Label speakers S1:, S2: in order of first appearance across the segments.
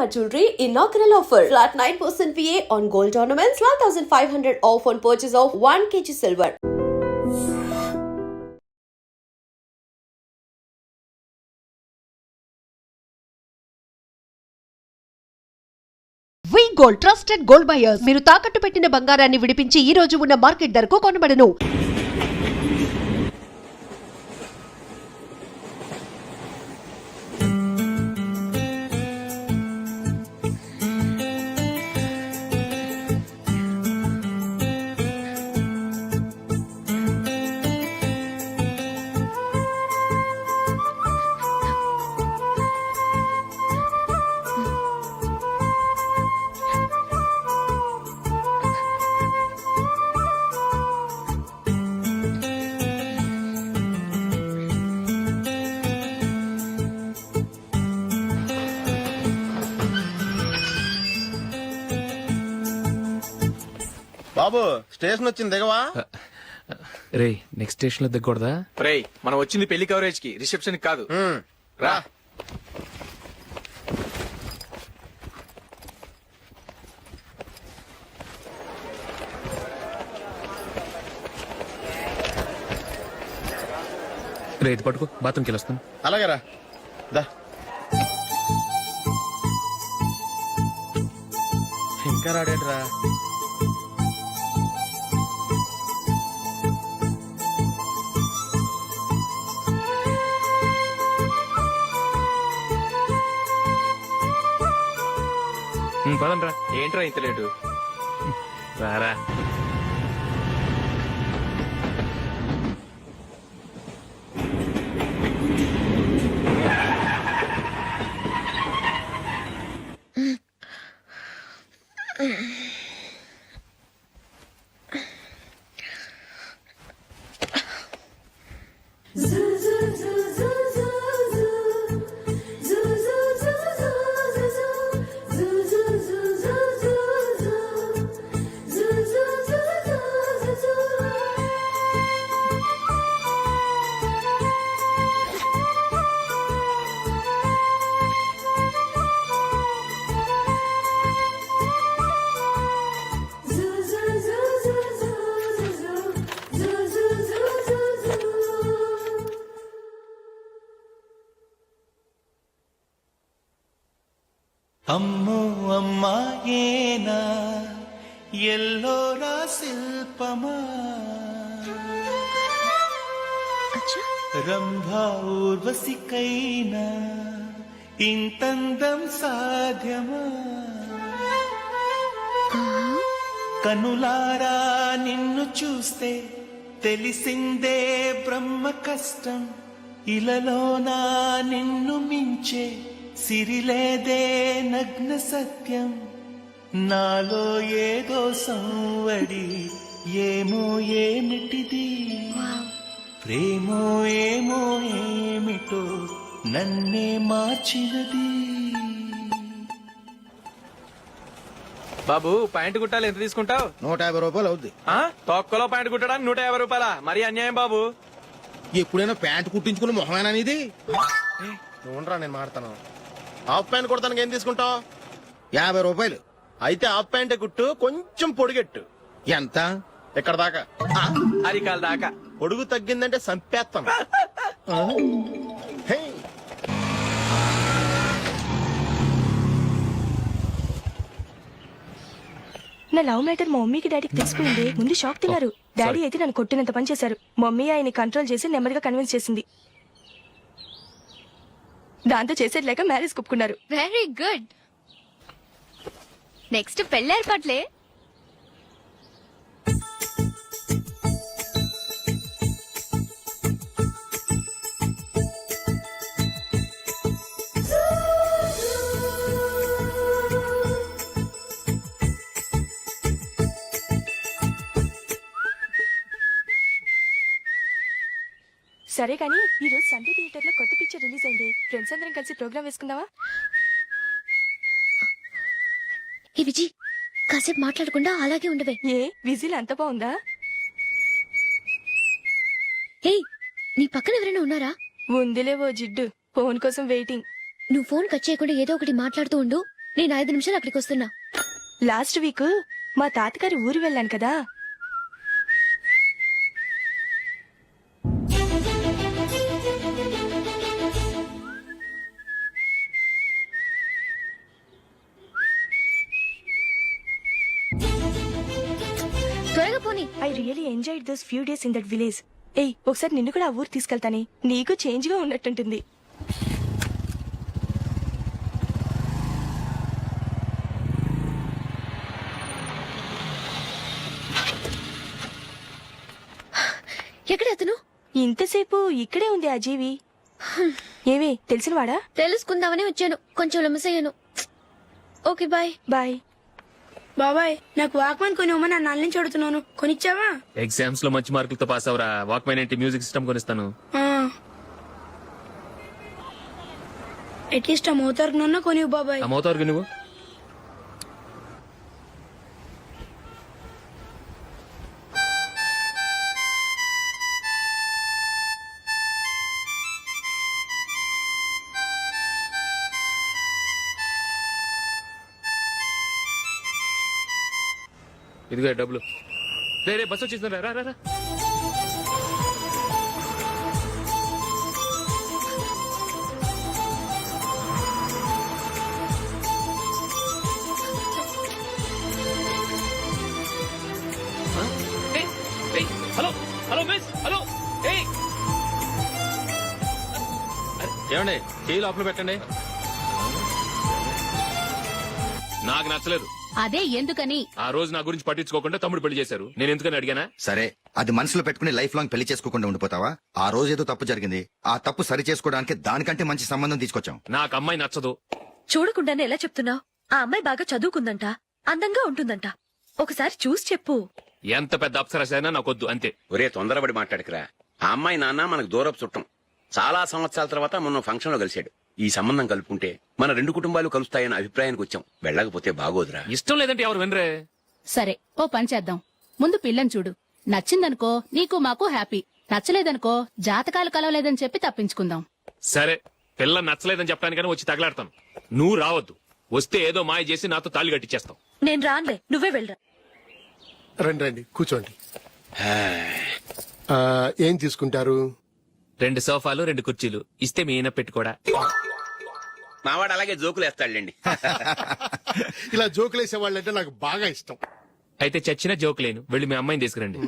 S1: Shalimar Jewelry inaugural offer. Flat 9% VA on gold ornaments, 12,500 off on purchase of 1 kg silver.
S2: V gold trusted gold buyers. మీరు తాకట్టు పెట్టిన బంగారాన్ని విడిపించి ఈ రోజు ఉన్న మార్కెట్ ధరకు కొనబడను.
S3: బాబు స్టేషన్ వచ్చింది దిగవా?
S4: రే నెక్స్ట్ స్టేషన్ లో దిగకూడదా?
S5: రే మనం వచ్చింది పెళ్లి కవరేజ్ కి, రిసెప్షన్ కి కాదు. రా
S4: రే ఇది పట్టుకో, బాత్రూమ్కి వెళ్ళొస్తాను.
S3: అలాగే రా. దా. ఇంకా రాడేట్రా?
S4: పదండ్రా.
S5: ఏంట్రా ఇంత లేటు?
S4: రారా.
S6: అమ్మో అమ్మాయేనా ఎల్లోరా శిల్పమా, రంభా ఊర్వశికైనా ఇంతందం సాధ్యమా, కనులారా నిన్ను చూస్తే తెలిసిందే బ్రహ్మ కష్టం, ఇలలోనా నిన్ను మించే సిరిలేదే నగ్న సత్యం, నాలో ఏదో సంవడి ఏమో ఏమిటిది, ప్రేమో ఏమో ఏమిటో నన్నే మార్చినది.
S5: బాబు ప్యాంటు కుట్టాలి, ఎంత తీసుకుంటావు?
S3: 150 రూపాయలు అవుద్ది.
S5: తొక్కలో ప్యాంటు కుట్టడానికి 150 రూపాయల? మరి అన్యాయం బాబు.
S3: ఎప్పుడైనా ప్యాంట్ కుట్టించుకుని మొహమేనా ఇది? ఉండరా, నేను మాడతాను. హాఫ్ ప్యాంట్ కుడతానికి ఏం తీసుకుంటావు? 50 రూపాయలు. అయితే హాఫ్ ప్యాంటే కుట్టు, కొంచెం పొడిగెట్టు. ఎంత? ఇక్కడ దాకా,
S5: అరికాల దాకా.
S3: పొడుగు తగ్గిందంటే సంపేస్తాం. హే.
S7: నా లవ్ మ్యాటర్ మా మమ్మీకి డాడీకి తెలిసిపోయింది. ముందు షాక్ తిన్నారు. డాడీ అయితే నన్ను కొట్టినంత పని చేశారు. మమ్మీ ఆయన్ని కంట్రోల్ చేసి నెమ్మదిగా కన్విన్స్ చేసింది. దాంతో చేసేది లేక మ్యారేజ్ ఒప్పుకున్నారు.
S8: Very good. నెక్స్ట్ పెళ్లి ఏర్పాట్లే.
S7: సరే కానీ ఈ రోజు సండే థియేటర్ లో కొత్త పిక్చర్ రిలీజ్ అయింది. ఫ్రెండ్స్ అందరం కలిసి ప్రోగ్రామ్ వేసుకుందావా?
S8: ఏ విజి, కాసేపు మాట్లాడకుండా అలాగే ఉండవే.
S7: ఏ విజిల్ అంత బాగుందా?
S8: హే, నీ పక్కన ఎవరైనా ఉన్నారా?
S7: ఉందిలే ఓ జిడ్డు, ఫోన్ కోసం వెయిటింగ్.
S8: నువ్వు ఫోన్ కట్ చేయకుండా ఏదో ఒకటి మాట్లాడుతూ ఉండు, నేను 5 నిమిషాలు అక్కడికి వస్తున్నా.
S7: లాస్ట్ వీక్ మా తాతగారి ఊరు వెళ్ళాను కదా.
S8: త్వరగా పోనీ.
S7: I really enjoyed those few days in that village. ఏయ్, ఒకసారి నిన్ను కూడా ఆ ఊరు తీసుకెళ్తానే, నీకు చేంజ్ గా ఉన్నట్టుంటుంది.
S8: ఎక్కడ అతను?
S7: ఇంతసేపు ఇక్కడే ఉంది ఆ జీవి. ఏవే తెలిసినవాడా?
S8: తెలుసుకుందామని వచ్చాను, కొంచెం లెమసయ్యాను. Okay bye.
S7: బాయ్.
S9: బాబాయ్, నాకు వాక్మన్ కొనివ్వమని నా నాన్న నుంచి అడుగుతున్నాను, కొనిచ్చావా?
S4: ఎగ్జామ్స్ లో మంచి మార్కులతో పాస్ అవరా. వాక్మెన్ ఏంటి, మ్యూజిక్ సిస్టమ్ కొనిస్తాను.
S9: అట్లీస్ట్ ఆ మోతార్కు కొనివ్వు బాబాయ్.
S4: అమ్మవుతావు నువ్వు. ఇదిగో డబ్బులు. రే బస్ వచ్చేసింది, రా రా రా. Hello hello miss, hello. ఏమండి, చేయి లోపల పెట్టండి. నాకు నచ్చలేదు.
S2: అదే ఎందుకని?
S4: ఆ రోజు నా గురించి పట్టించుకోకుండా తమ్ముడు పెళ్లి చేశారు. నేను ఎందుకని అడిగానా?
S10: సరే, అది మనసులో పెట్టుకుని లైఫ్ లాంగ్ పెళ్లి చేసుకోకుండా ఉండిపోతావా? ఆ రోజు ఏదో తప్పు జరిగింది, ఆ తప్పు సరి చేసుకోవడానికి దానికంటే మంచి సంబంధం తీసుకొచ్చాం.
S4: నాకు అమ్మాయి నచ్చదు.
S8: చూడకుండానే ఎలా చెప్తున్నావు? ఆ అమ్మాయి బాగా చదువుకుందంట, అందంగా ఉంటుందంట. ఒకసారి చూసి చెప్పు.
S4: ఎంత పెద్ద అప్సరసైనా నాకొద్దు, అంతే.
S11: ఒరే తొందరపడి మాట్లాడకురా. ఆ అమ్మాయి నాన్న మనకు దూరపు చుట్టం. చాలా సంవత్సరాల తర్వాత మొన్న ఫంక్షన్ లో కలిశాడు. ఈ సంబంధం కలుపుకుంటే మన 2 కుటుంబాలు కలుస్తాయన్న అభిప్రాయానికి వచ్చాం. వెళ్ళకపోతే బాగోదురా.
S4: ఇష్టం లేదంటే ఎవరు వినరే.
S2: సరే, ఓ పని చేద్దాం. ముందు పిల్లని చూడు. నచ్చిందనుకో నీకు మాకు హ్యాపీ, నచ్చలేదనుకో జాతకాలు కలవలేదని చెప్పి తప్పించుకుందాం.
S4: సరే, పిల్ల నచ్చలేదని చెప్పడానికని వచ్చి తగలాడతాను. నువ్వు రావద్దు. వస్తే ఏదో మాయ చేసి నాతో తాళి కట్టించేస్తావు.
S8: నేను రానులే, నువ్వే వెళ్ళరా.
S3: రండి రండి, కూర్చోండి. ఏం తీసుకుంటారు?
S4: 2 సోఫాలు 2 కుర్చీలు ఇస్తే మీ ఈయన పెట్టుకోడా.
S11: మావాడు అలాగే జోకులు వేస్తాడులేండి.
S3: ఇలా జోకులేసే వాళ్ళంటే నాకు బాగా ఇష్టం.
S4: అయితే చచ్చిన జోక్ లేను. వెళ్ళి మీ అమ్మాయిని తీసుకురండి.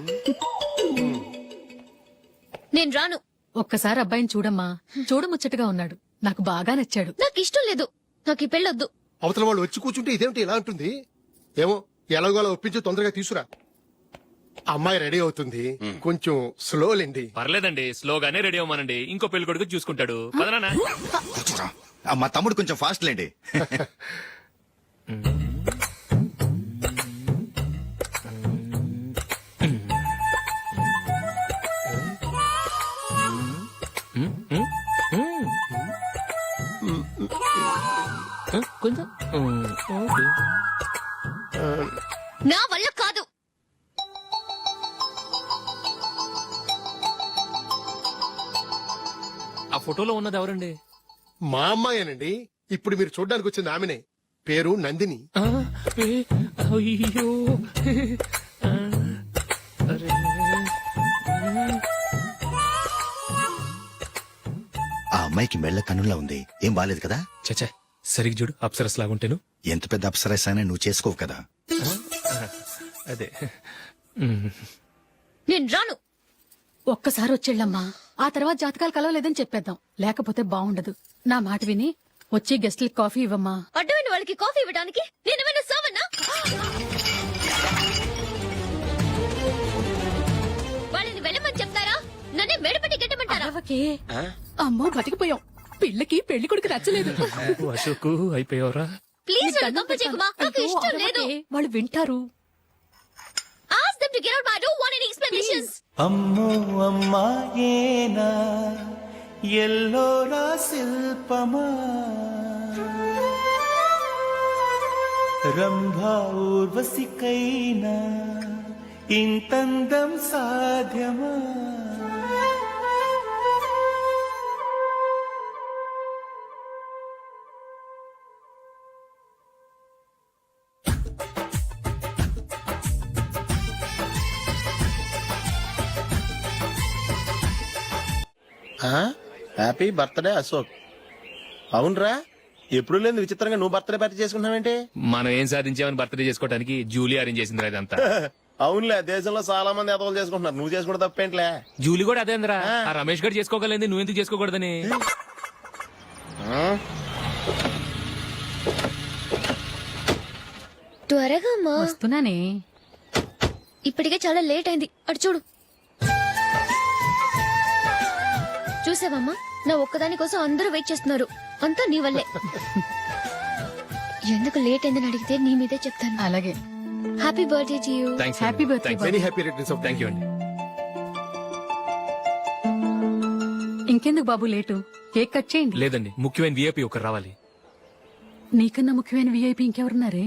S8: నేను రాను.
S2: ఒక్కసారి అబ్బాయిని చూడమ్మా, చూడముచ్చటగా ఉన్నాడు, నాకు బాగా నచ్చాడు.
S8: నాకు ఇష్టం లేదు, నాకు ఈ పెళ్ళొద్దు.
S3: అవతల వాళ్ళు వచ్చి కూర్చుంటే ఇదేమిటి ఇలా ఉంటుంది? ఏమో, ఎలాగోలా ఒప్పించి తొందరగా తీసురా. అమ్మాయి రెడీ అవుతుంది, కొంచెం స్లో లేండి.
S4: పర్లేదండి, స్లోగానే రెడీ అవ్వమనండి. ఇంకో పెళ్లి కొడుకు చూసుకుంటాడు. పదనా.
S10: కూర్చోరా. మా తమ్ముడు కొంచెం ఫాస్ట్ లేండి.
S4: కొంచెం
S8: నా వల్ల కాదు.
S4: ఆ ఫోటోలో ఉన్నది ఎవరండి?
S3: మా అమ్మాయేనండి. ఇప్పుడు మీరు చూడడానికి వచ్చింది ఆమెనే. పేరు నందిని.
S4: అయ్యో,
S10: ఆ అమ్మాయికి మెళ్ళ కన్నులా ఉంది, ఏం బాలేదు కదా?
S4: చచ్చా, సరిగ్గా చూడు, అప్సరస్ లాగుంటేను.
S10: ఎంత పెద్ద అప్సరస్ అయినా నువ్వు చేసుకోవు కదా.
S4: అదే.
S8: నేను రాను.
S2: ఒక్కసారి వచ్చేళ్ళమ్మా, ఆ తర్వాత జాతకాలు కలవలేదని చెప్పేద్దాం, లేకపోతే బాగుండదు. నా మాట విని వచ్చి గెస్ట్లకి కాఫీ ఇవ్వమ్మా.
S8: అడ్డమైన వాళ్ళకి కాఫీ ఇవ్వడానికి నేనేమైనా సోమన్నా? వాళ్ళని వెళ్ళమని చెప్తారా, నన్నే మేడపట్టి గెట్టమంటారా?
S2: అరవకే. అమ్మో, బతికిపోయాం. పిల్లకి పెళ్లి కొడుకు నచ్చలేదు.
S4: అశోక్ అయిపోయావరా.
S8: ప్లీజ్ నన్ను పంపించేకుమా, నాకు ఇష్టం లేదు.
S2: వాళ్ళు వింటారు.
S8: Ask them to get out, but I don't want any explanations.
S6: అమ్మో అమ్మాయేనా ఎల్లోరా శిల్పమా, రంభా ఊర్వశికైనా ఇంతందం సాధ్యమా?
S3: Happy birthday Ashok. అవునరా, ఎప్పుడు లేదు విచిత్రంగా నువ్వు బర్త్డే పార్టీ చేసుకుంటున్నావేంటి?
S4: మనం ఏం సాధించామని బర్త్డే చేసుకోవడానికి జూలీ అరేంజ్ చేసిందిరా ఇదంతా.
S3: అవునులే, దేశంలో చాలా మంది ఎదవలు చేసుకుంటున్నారు, నువ్వు చేసుకుంటే తప్పేంట్లే.
S4: జూలీ కూడా అదేంద్రా, ఆ రమేష్ గారు చేసుకోగలేదు, నువ్వు ఎందుకు చేసుకోకూడదని.
S8: త్వరగా అమ్మా,
S2: వస్తున్నానే.
S8: ఇప్పటికే చాలా లేట్ అయింది. అటు చూడు. చూసావమ్మా, నా ఒక్కదాని కోసం అందరూ వెయిట్ చేస్తున్నారు. అంతా నీ వల్లే. ఎందుకు లేట్ అయిందని అడిగితే నీ మీదే చెప్తాను.
S2: అలాగే.
S8: Happy birthday to you.
S2: Happy birthday.
S5: Very happy returns of
S4: thank you అండి.
S2: ఇంకెందుకు బాబు లేటు, కేక్ కట్ చేయండి.
S4: లేదండి, ముఖ్యమైన విఐపి ఒకరు రావాలి.
S2: నీకన్నా ముఖ్యమైన విఐపి ఇంకెవరున్నారే?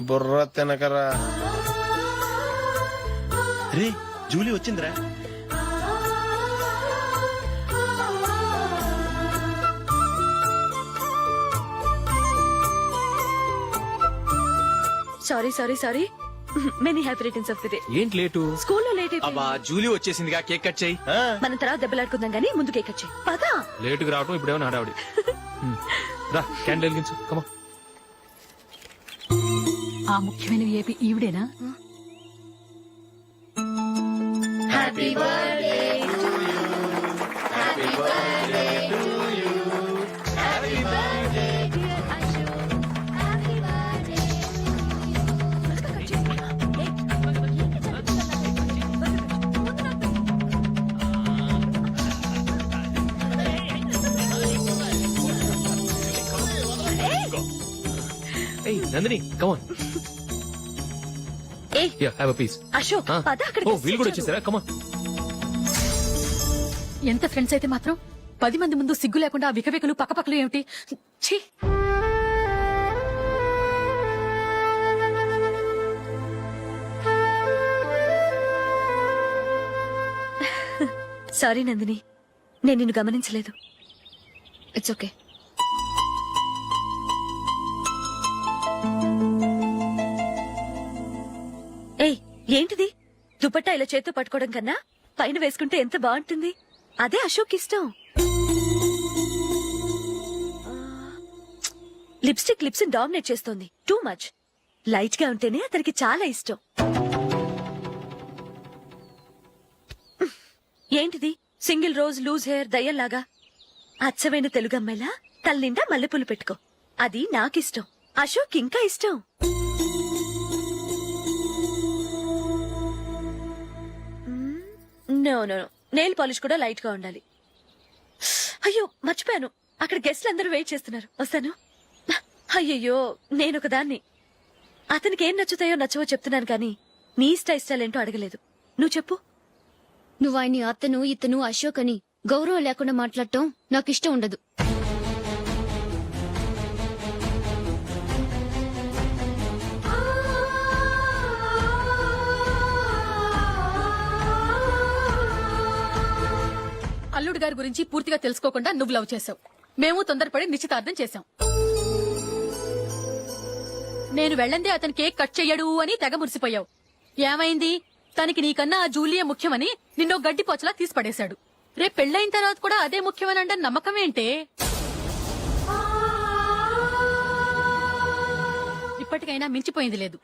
S3: బుర్ర తినకరా. రే, జూలీ వచ్చిందిరా.
S8: Sorry many happy returns of the day.
S4: ఏంటి లేటు?
S8: స్కూల్లో లేట్
S5: అబ్బా జూలీ వచ్చేసిందిగా, కేక్ కట్ చేయి.
S8: మనం తర్వాత దెబ్బలాడుకుందాం గానీ ముందు కేక్ వచ్చాయి. పదా
S4: లేటుగా రావటం ఇప్పుడేమో హడావిడి. రా, క్యాండిల్ వెలిగించు. కమా.
S2: ఆ ముఖ్యమైన విఐపి ఈవిడేనా?
S4: ఏయ్ Nandini, come on. Have a piece.
S8: Ashok, పద అక్కడికి.
S4: ఓ, వీళ్ళు కూడా వచ్చేసారా? కమాన్.
S2: ఎంత ఫ్రెండ్స్ అయితే మాత్రం 10 మంది ముందు సిగ్గు లేకుండా వికవికలు పక్కపక్కలు ఏమిటి? ఛీ!
S8: సారీ నందిని, నేను నిన్ను గమనించలేదు. It's okay. ఏయ్, ఏంటిది? దుపట్టా ఇలా చేత్తో పట్టుకోవడం కన్నా పైన వేసుకుంటే ఎంత బాగుంటుంది. అదే అశోక్ ఇష్టం. లిప్స్టిక్ లిప్స్ డామినేట్ చేస్తోంది. Too much. లైట్ గా ఉంటేనే అతనికి చాలా ఇష్టం. ఏంటిది? సింగిల్ రోజ్ లూజ్ హెయిర్ దయ్యల్లాగా. అచ్చమైన తెలుగు అమ్మాయిలా తల్లిండా మల్లెపూలు పెట్టుకో. అది నాకిష్టం. అశోక్ ఇంకా ఇష్టం. నో నో, నెయిల్ పాలిష్ కూడా లైట్ గా ఉండాలి. అయ్యో మర్చిపోయాను, అక్కడ గెస్ట్లు అందరూ వెయిట్ చేస్తున్నారు. వస్తాను. అయ్యయ్యో, నేనొక దాన్ని. అతనికి ఏం నచ్చుతాయో నచ్చవో చెప్తున్నాను కానీ నీ ఇష్టాలేంటో అడగలేదు. నువ్వు చెప్పు.
S12: నువ్వు ఆయన్ని అతను ఇతను అశోక్ అని గౌరవం లేకుండా మాట్లాడటం నాకు ఇష్టం ఉండదు.
S2: అల్లుడు గారి గురించి పూర్తిగా తెలుసుకోకుండా నువ్వు లవ్ చేసావు. మేము తొందరపడి నిశ్చితార్థం చేశాం. నేను వెళ్ళందే అతను కేక్ కట్ చెయ్యడు అని తెగ మురిసిపోయావు. ఏమైంది? తనకి నీకన్నా ఆ జూలియే ముఖ్యమని నిన్నో గడ్డి పోచలా తీసి పడేశాడు. రేపు పెళ్ళైన తర్వాత కూడా అదే ముఖ్యమని అంటే నమ్మకం ఏంటే? ఇప్పటికైనా మించిపోయింది లేదు.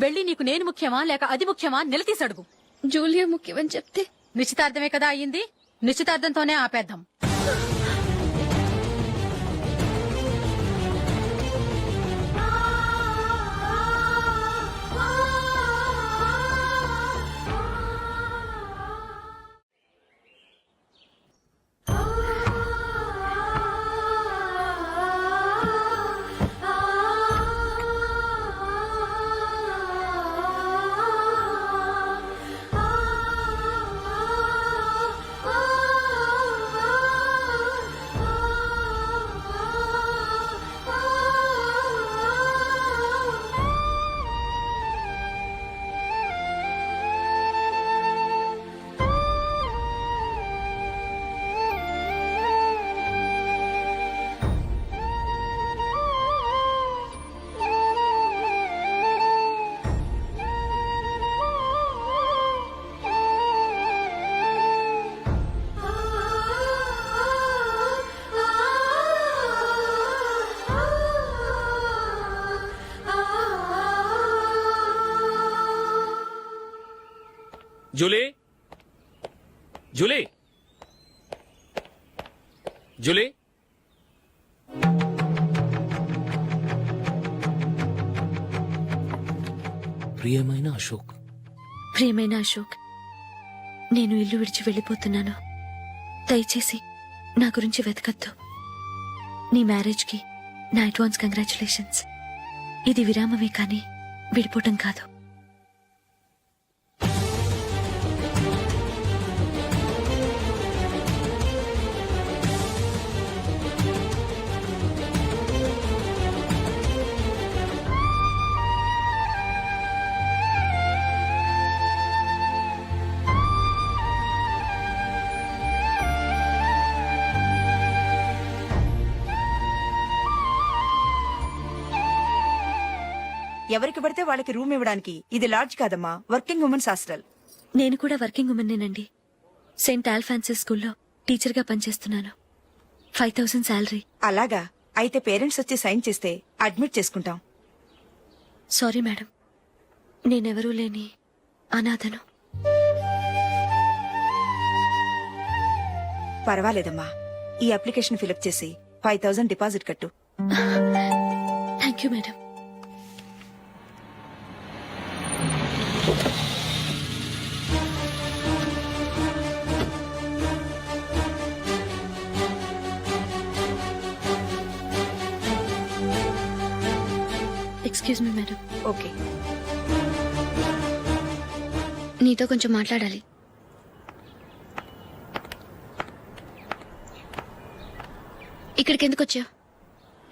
S2: వెళ్ళి నీకు నేను ముఖ్యమా లేక అది ముఖ్యమా నిలదీసి అడుగు.
S12: జూలియా ముఖ్యమని చెప్తే
S2: నిశ్చితార్థమే కదా అయ్యింది. నిశ్చితార్థంతోనే ఆపేద్దాం.
S4: జూలీ జూలీ జూలీ ప్రియమైన అశోక్,
S8: ప్రియమైన అశోక్, నేను ఇల్లు విడిచి వెళ్ళిపోతున్నాను. దయచేసి నా గురించి వెతకద్దు. నీ మ్యారేజ్కి నా అడ్వాన్స్ కంగ్రాచులేషన్స్. ఇది విరామమే కానీ విడిపోవటం కాదు.
S13: ఎవరికి పడితే వాళ్ళకి రూమ్ ఇవ్వడానికి ఇది లాడ్జ్ కాదమ్మా, వర్కింగ్ ఉమెన్స్ హాస్టల్.
S8: నేను కూడా వర్కింగ్ ఉమెన్నేనండి. సెయింట్ ఆల్ఫాన్సెస్ స్కూల్లో టీచర్గా పనిచేస్తున్నాను. 5000 శాలరీ.
S13: అలాగా, అయితే పేరెంట్స్ వచ్చి సైన్ చేస్తే అడ్మిట్ చేసుకుంటాం.
S8: సారీ మేడం, నేనెవరూ లేని అనాథను.
S13: పర్వాలేదమ్మా, ఈ అప్లికేషన్ ఫిలప్ చేసి 5000 డిపాజిట్ కట్టు.
S8: Thank you madam. Excuse me madam.
S13: Okay.
S12: నీతో కొంచెం మాట్లాడాలి. ఇక్కడికి ఎందుకు వచ్చావు?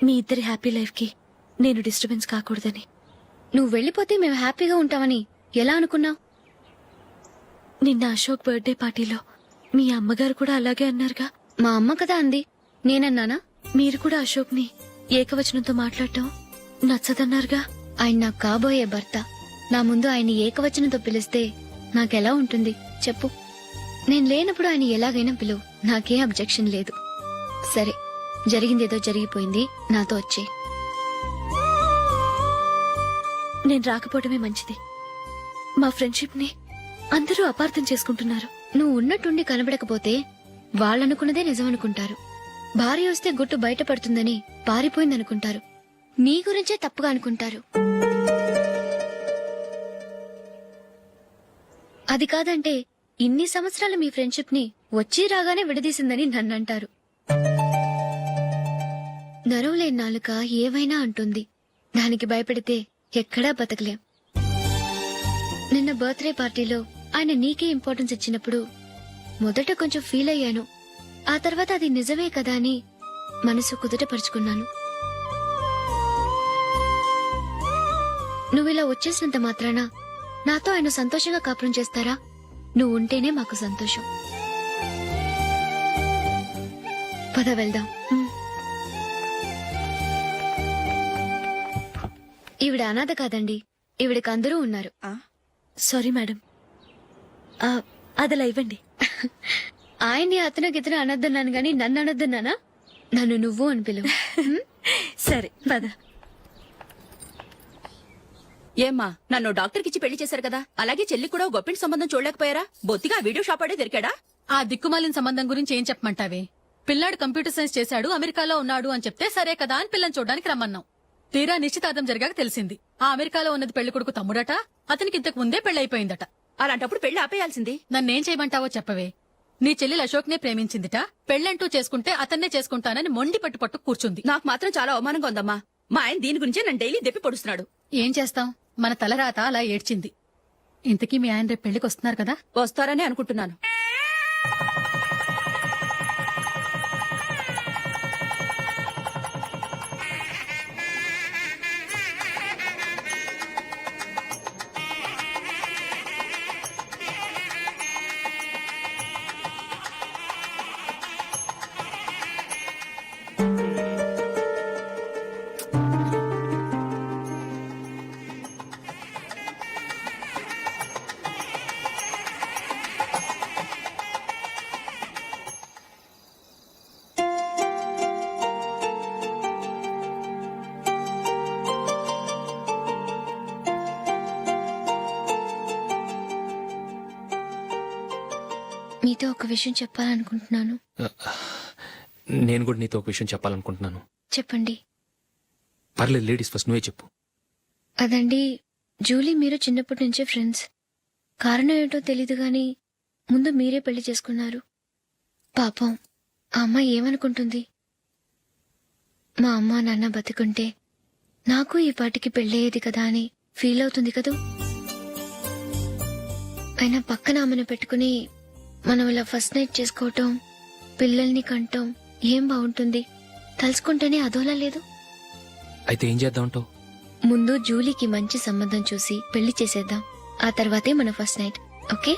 S8: మీ ఇద్దరి హ్యాపీ లైఫ్కి నేను డిస్టర్బెన్స్ కాకూడదని.
S12: నువ్వు వెళ్ళిపోతే మేము హ్యాపీగా ఉంటామని ఎలా అనుకున్నావు?
S8: నిన్న అశోక్ బర్త్డే పార్టీలో మీ అమ్మగారు కూడా అలాగే అన్నారుగా.
S12: మా అమ్మ కదా అంది, నేనన్నానా?
S8: మీరు కూడా అశోక్ని ఏకవచనంతో మాట్లాడటం నచ్చదన్నారుగా.
S12: ఆయన నాకు కాబోయే భర్త. నా ముందు ఆయన్ని ఏకవచనంతో పిలిస్తే నాకెలా ఉంటుంది చెప్పు? నేను లేనప్పుడు ఆయన ఎలాగైనా పిలువు, నాకే అబ్జెక్షన్ లేదు. సరే, జరిగిందేదో జరిగిపోయింది, నాతో వచ్చే.
S8: నేను రాకపోవడమే మంచిది. మా ఫ్రెండ్షిప్ ని అందరూ అపార్థం చేసుకుంటున్నారు.
S12: నువ్వు ఉన్నట్టుండి కనబడకపోతే వాళ్ళనుకున్నదే నిజమనుకుంటారు. భార్య వస్తే గుట్టు బయటపడుతుందని పారిపోయిందనుకుంటారు. నీ గురించే తప్పుగా అనుకుంటారు. అది కాదంటే ఇన్ని సంవత్సరాలు మీ ఫ్రెండ్షిప్ ని వచ్చి రాగానే విడదీసిందని నన్నంటారు. నరవలేని నాలుక ఏవైనా అంటుంది. దానికి భయపడితే ఎక్కడా బతకలేం. నిన్న బర్త్డే పార్టీలో ఆయన నీకే ఇంపార్టెన్స్ ఇచ్చినప్పుడు మొదట కొంచెం ఫీల్ అయ్యాను. ఆ తర్వాత అది నిజమే కదా అని మనసు కుదుటపరుచుకున్నాను. నువ్విలా వచ్చేసినంత మాత్రాన నాతో ఆయన సంతోషంగా కాపురం చేస్తారా? నువ్వు ఉంటేనే మాకు సంతోషం. పద వెళ్దాం. ఈవిడ అనాథ కాదండి, ఈవిడకి అందరూ ఉన్నారు.
S8: సారీ మేడం, అదలా ఇవ్వండి.
S12: ఆయన్ని అతను గితను అనొద్దన్నాను గాని నన్ను అనొద్దన్నానా? నన్ను నువ్వు అని పిలువు.
S8: సరే పద.
S13: ఏమ్మా, నన్ను డాక్టర్ కిచ్చి పెళ్లి చేశారు కదా, అలాగే చెల్లి కూడా గొప్పింటి సంబంధం చూడలేకపోయారా? బొత్తిగా వీడియో షాప్ ఆడే దొరికాడా?
S2: ఆ దిక్కుమాలిన సంబంధం గురించి ఏం చెప్పమంటావే? పిల్లాడు కంప్యూటర్ సైన్స్ చేశాడు, అమెరికాలో ఉన్నాడు అని చెప్తే సరే కదా అని పిల్లని చూడడానికి రమ్మన్నాం. తీరా నిశ్చితార్థం జరిగాక తెలిసింది ఆ అమెరికాలో ఉన్నది పెళ్లి కొడుకు తమ్ముడట, అతనికి ఇంతకు ముందే పెళ్లయిపోయిందట.
S13: అలాంటప్పుడు పెళ్లి ఆపేయాల్సింది.
S2: నన్నేం చేయమంటావో చెప్పవే? నీ చెల్లెలు అశోక్నే ప్రేమించిందిట, పెళ్లంటూ చేసుకుంటే అతన్నే చేసుకుంటానని మొండి పట్టు కూర్చుంది.
S13: నాకు మాత్రం చాలా అవమానంగా ఉందమ్మా. మా ఆయన దీని గురించే నన్ను డైలీ దెప్పి పొడుస్తున్నాడు.
S2: ఏం చేస్తాం, మన తలరాత అలా ఏడ్చింది. ఇంతకీ మీ ఆయన రేపు పెళ్లికి వస్తున్నారు కదా?
S13: వస్తారని అనుకుంటున్నాను.
S12: మీతో ఒక విషయం చెప్పాలనుకుంటున్నాను.
S4: నేను కూడా నీతో ఒక విషయం చెప్పాలనుకుంటున్నాను.
S12: చెప్పండి.
S4: పర్లేదు, లేడీస్ ఫస్ట్, నువ్వే చెప్పు.
S12: అదండి, జూలీ మీరు చిన్నప్పటి నుంచే ఫ్రెండ్స్. కారణం ఏంటో తెలీదు గాని ముందు మీరే పెళ్లి చేసుకున్నారు. పాపం ఆ అమ్మాయి ఏమనుకుంటుంది? మా అమ్మ నాన్న బతుకుంటే నాకు ఈ పాటికి పెళ్ళయ్యేది కదా అని ఫీల్ అవుతుంది కదూ. అయినా పక్కన ఆమెను పెట్టుకుని మనం ఇలా ఫస్ట్ నైట్ చేసుకోవటం, పిల్లల్ని కంటాం ఏం బాగుంటుంది? తలుచుకుంటేనే అదోలా లేదు.
S4: అయితే ఏం చేద్దామంటావు?
S12: ముందు జూలీకి మంచి సంబంధం చూసి పెళ్లి చేసేద్దాం. ఆ తర్వాతే మన ఫస్ట్ నైట్. ఓకే?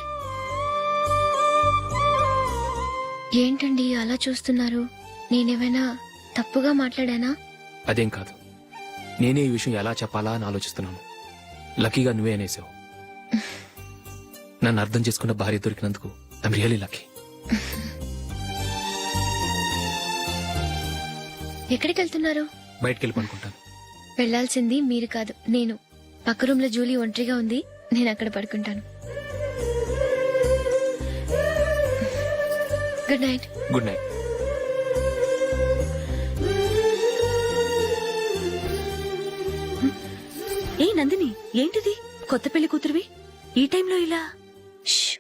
S12: ఏంటండి అలా చూస్తున్నారు? నేనేమైనా తప్పుగా మాట్లాడానా?
S4: అదేం కాదు, నేనే ఈ విషయం ఎలా చెప్పాలా అని ఆలోచిస్తున్నాను. లక్కీగా నువ్వే అనేసావు. నన్ను అర్థం చేసుకున్న భార్య దొరికినందుకు ఐమ్ రియలీ లక్కీ.
S12: ఎక్కడికి వెళ్తున్నారు?
S4: బయటికి వెళ్ళి పనుకుంటాను.
S12: వెళ్లాల్సింది మీరు కాదు, నేను. పక్క రూమ్ లో జూలీ ఒంటరిగా ఉంది, నేను అక్కడ పడుకుంటాను. Good night.
S4: Good night.
S8: ఏ నందిని, ఏంటిది? కొత్త పెళ్లి కూతురువి ఈ టైంలో ఇలా?
S12: ష్.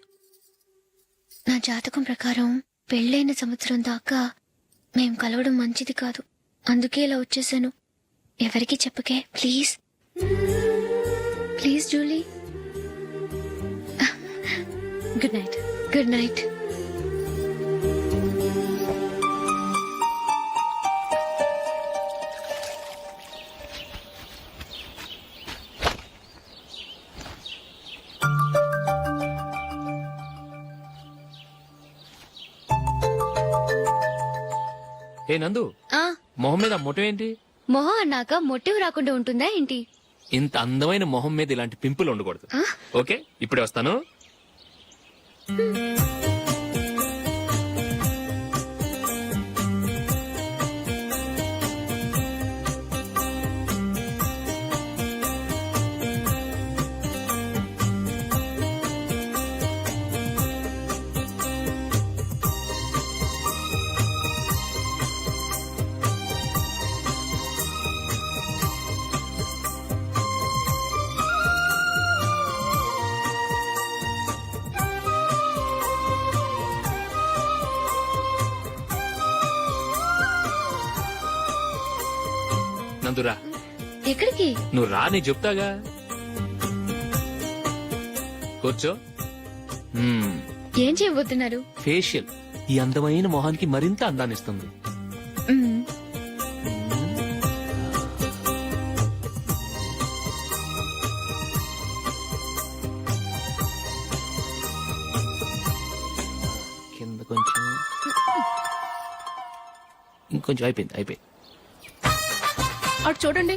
S12: నా జాతకం ప్రకారం పెళ్ళైన సంవత్సరం దాకా మేం కలవడం మంచిది కాదు. అందుకే ఇలా వచ్చేసాను. ఎవరికి చెప్పకే please. Please Julie.
S8: Good night.
S12: Good night.
S4: ఏ నందు, మొహం మీద మొటం ఏంటి?
S12: మొహం అన్నాక మొట్టివి రాకుండా ఉంటుందా ఏంటి?
S4: ఇంత అందమైన మొహం మీద ఇలాంటి పింపుల్ ఉండకూడదు. ఓకే, ఇప్పుడే వస్తాను. నందురా.
S12: ఎక్కడికి?
S4: నువ్వు రా, నీ చెప్తాగా. కూర్చో.
S12: ఏం చేయబోతున్నారు?
S4: ఫేషియల్ ఈ అందమైన మొహానికి మరింత అందాన్నిస్తుంది.
S12: మ్మ్.
S4: కింద కొంచెం, ఇంకొంచెం. అయిపోయింది.
S13: అటు చూడండి.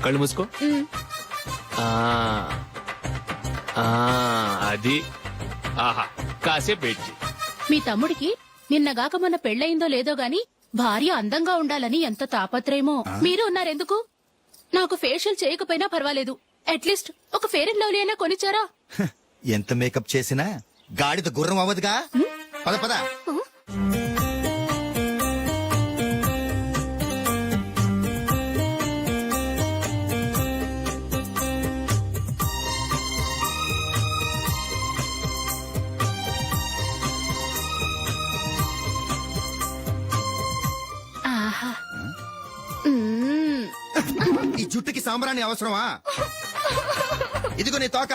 S4: కళ్ళు మూసుకో. ఆ, ఆ, అది. ఆహా, కాసేపు వెయిట్ చెయ్.
S13: మీ తమ్ముడికి నిన్నగాక మొన్న పెళ్ళయిందో లేదో గాని భార్య అందంగా ఉండాలని ఎంత తాపత్రయమో. మీరు ఉన్నారెందుకు? నాకు ఫేషియల్ చేయకపోయినా పర్వాలేదు, అట్లీస్ట్ ఒక ఫేర్ అండ్ లవ్లీ అయినా కొనిచ్చారా?
S10: ఎంత మేకప్ చేసినా గాడిద గుర్రం అవ్వదుగా. పద పద.
S13: ఆహా.
S10: ఈ జుట్టుకి సాంబ్రాణి అవసరమా? ఇదిగో నీ తోక.